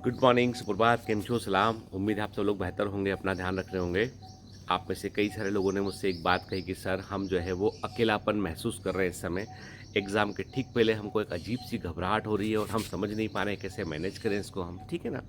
Good morning, सुप्रभात, केम छो, सलाम। उम्मीद है आप सब लोग बेहतर होंगे, अपना ध्यान रख रहे होंगे। आप में से कई सारे लोगों ने मुझसे एक बात कही कि सर हम जो है वो अकेलापन महसूस कर रहे हैं इस समय। एग्ज़ाम के ठीक पहले हमको एक अजीब-सी घबराहट हो रही है और हम समझ नहीं पा रहे हैं कैसे मैनेज करें इसको हम, ठीक है ना?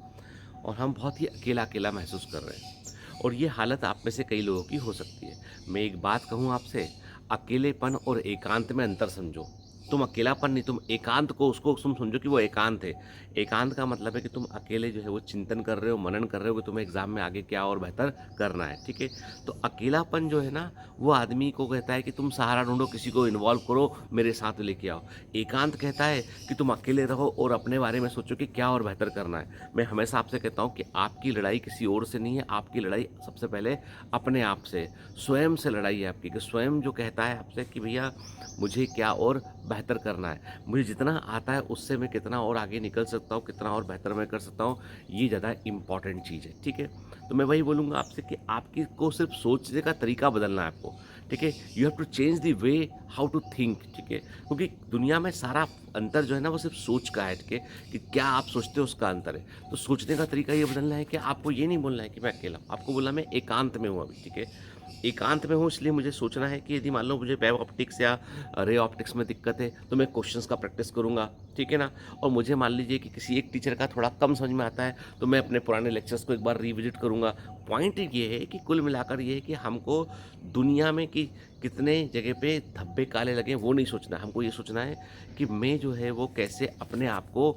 और हम बहुत ही अकेला-अकेला महसूस कर रहे हैं और ये हालत आप में से कई लोगों की हो सकती है। मैं एक बात कहूँ आपसे, अकेलेपन और एकांत में अंतर समझो। तुम अकेलापन नहीं, तुम एकांत को उसको तुम समझो कि वो एकांत है। एकांत का मतलब है कि तुम अकेले जो है वो चिंतन कर रहे हो, मनन कर रहे हो कि तुम्हें एग्ज़ाम में आगे क्या और बेहतर करना है, ठीक है? तो अकेलापन जो है ना, वो आदमी को कहता है कि तुम सहारा ढूँढो, किसी को इन्वॉल्व करो, मेरे साथ लेके आओ। एकांत कहता है कि तुम अकेले रहो और अपने बारे में सोचो कि क्या और बेहतर करना है। मैं हमेशा आपसे कहता हूँ कि आपकी लड़ाई किसी और से नहीं है, आपकी लड़ाई सबसे पहले अपने आप से है। स्वयं से लड़ाई है आपकी कि स्वयं जो कहता है आपसे कि भैया मुझे क्या और बेहतर करना है। मुझे जितना आता है उससे मैं कितना और आगे निकल सकता हूँ, कितना और बेहतर मैं कर सकता हूँ, ये ज़्यादा इम्पॉर्टेंट चीज़ है, ठीक है? तो मैं वही बोलूँगा आपसे कि आपकी को सिर्फ़ सोचने का तरीका बदलना है आपको, ठीक है? You have to change the way how to think, ठीक है? क्योंकि दुनिया में सारा अंतर जो है ना वो सिर्फ़ सोच का है, ठीक है? कि क्या आप सोचते हो उसका अंतर है। तो सोचने का तरीका ये बदलना है कि आपको ये नहीं बोलना है कि मैं अकेला हूँ, आपको बोलना मैं एकांत में हूँ अभी, ठीक है? एकांत में हूँ इसलिए मुझे सोचना है कि यदि मान लो मुझे वेब ऑप्टिक्स या रे ऑप्टिक्स में दिक्कत है तो मैं क्वेश्चंस का प्रैक्टिस करूँगा, ठीक है ना? और मुझे मान लीजिए कि किसी एक टीचर का थोड़ा कम समझ में आता है तो मैं अपने पुराने लेक्चर्स को एक बार रिविज़िट करूँगा। पॉइंट ये है कि कुल मिलाकर ये है कि हमको दुनिया में कि कितने जगह पे धब्बे काले लगे वो नहीं सोचना है। हमको ये सोचना है कि मैं जो है वो कैसे अपने आप को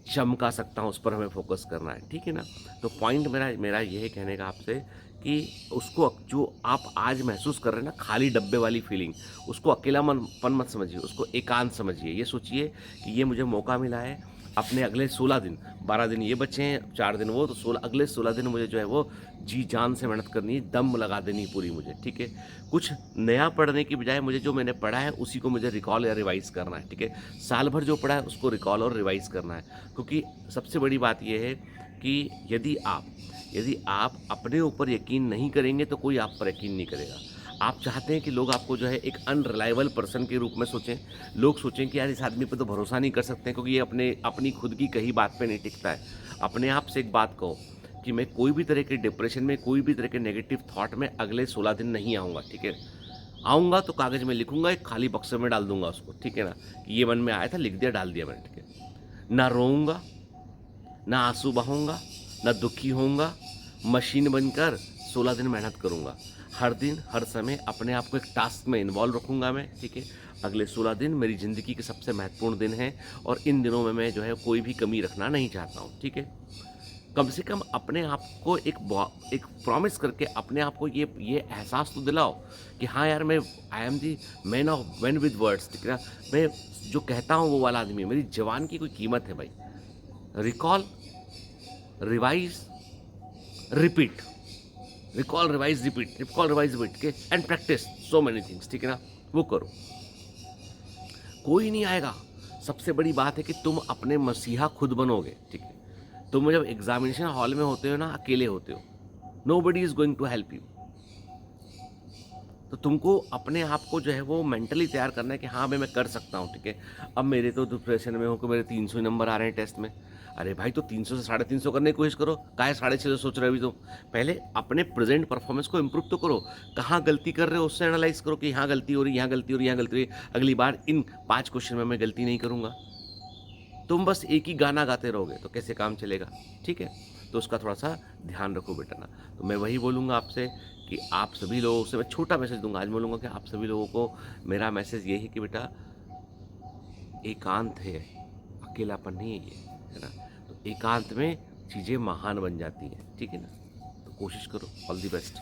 चमका सकता हूँ, उस पर हमें फ़ोकस करना है, ठीक है ना? तो पॉइंट मेरा मेरा ये है कहने का आपसे कि उसको जो आप आज महसूस कर रहे हैं ना खाली डब्बे वाली फीलिंग, उसको अकेलापन मत समझिए, उसको एकांत समझिए। ये सोचिए कि ये मुझे मौका मिला है अपने अगले 16 दिन, 12 दिन ये बचे हैं, 4 दिन वो, तो 16 अगले 16 दिन मुझे जो है वो जी-जान से मेहनत करनी है, दम लगा देनी है पूरी मुझे, ठीक है? कुछ नया पढ़ने की बजाय मुझे जो मैंने पढ़ा है उसी को मुझे रिकॉल या रिवाइज़ करना है, ठीक है? साल भर जो पढ़ा है उसको रिकॉल और रिवाइज़ करना है। क्योंकि सबसे बड़ी बात ये है कि यदि आप अपने ऊपर यकीन नहीं करेंगे तो कोई आप पर यकीन नहीं करेगा। आप चाहते हैं कि लोग आपको जो है एक अनरिलायबल पर्सन के रूप में सोचें। लोग सोचें कि यार इस आदमी पे तो भरोसा नहीं कर सकते क्योंकि ये अपनी खुद की कही बात पे नहीं टिकता है। अपने आप से एक बात कहो कि मैं कोई भी तरह के डिप्रेशन में, कोई भी तरह के नेगेटिव थॉट में अगले 16 दिन नहीं आऊँगा, ठीक है? आऊँगा तो कागज़ में लिखूँगा, एक खाली बक्से में डाल दूँगा उसको, ठीक है ना? कि ये मन में आया था, लिख दिया, डाल दिया मैंने, ठीक है? ना रोऊँगा, ना आँसू बहाऊँगा, ना दुखी होऊँगा, मशीन बनकर 16 दिन मेहनत करूँगा। हर दिन, हर समय अपने आप को एक टास्क में इन्वॉल्व रखूँगा मैं, ठीक है? अगले 16 दिन मेरी ज़िंदगी के सबसे महत्वपूर्ण दिन हैं और इन दिनों में मैं जो है कोई भी कमी रखना नहीं चाहता हूँ, ठीक है? कम से कम अपने आप को एक प्रॉमिस करके अपने आप को ये एहसास तो दिलाओ कि हाँ यार, मैं I am the man of man with words, ठीक है ना? मैं जो कहता हूँ वो वाला आदमी है, मेरी ज़ुबान की कोई कीमत है भाई। Recall, revise, repeat, recall, revise, repeat, recall, revise, repeat के and practice so many things, ठीक है ना? वो करो। कोई नहीं आएगा। सबसे बड़ी बात है कि तुम अपने मसीहा खुद बनोगे, ठीक है? तुम जब एग्ज़ामिनेशन हॉल में होते हो ना, अकेले होते हो। Nobody is going to help you. तो तुमको अपने आप को जो है वो मेंटली तैयार करना है कि हाँ भाई मैं कर सकता हूँ, ठीक है? अब मेरे तो डिप्रेशन में हूँ कि मेरे 300 ही नंबर आ रहे हैं टेस्ट में। अरे भाई तो 300 से 350 करने की कोशिश करो, काहे 650 सोच रहे हो अभी तुम? पहले अपने प्रेज़ेंट परफॉर्मेंस को इम्प्रूव तो करो। कहाँ गलती कर रहे हो उससे एनालाइज़ करो कि यहाँ गलती हो रही है, यहाँ गलती हो रही है, यहाँ गलती हो रही है। अगली बार इन 5 क्वेश्चन में मैं गलती नहीं करूँगा। तुम बस एक ही गाना गाते रहोगे तो कैसे काम चलेगा, ठीक है? तो उसका थोड़ा-सा ध्यान रखो बेटा ना। तो मैं वही बोलूँगा आपसे कि आप सभी लोगों से मैं छोटा मैसेज दूँगा। आज बोलूँगा कि आप सभी लोगों को मेरा मैसेज ये है कि बेटा एकांत है, अकेलापन नहीं है ये, है ना? तो एकांत में चीज़ें महान बन जाती हैं, ठीक है ना? तो कोशिश करो। All the best.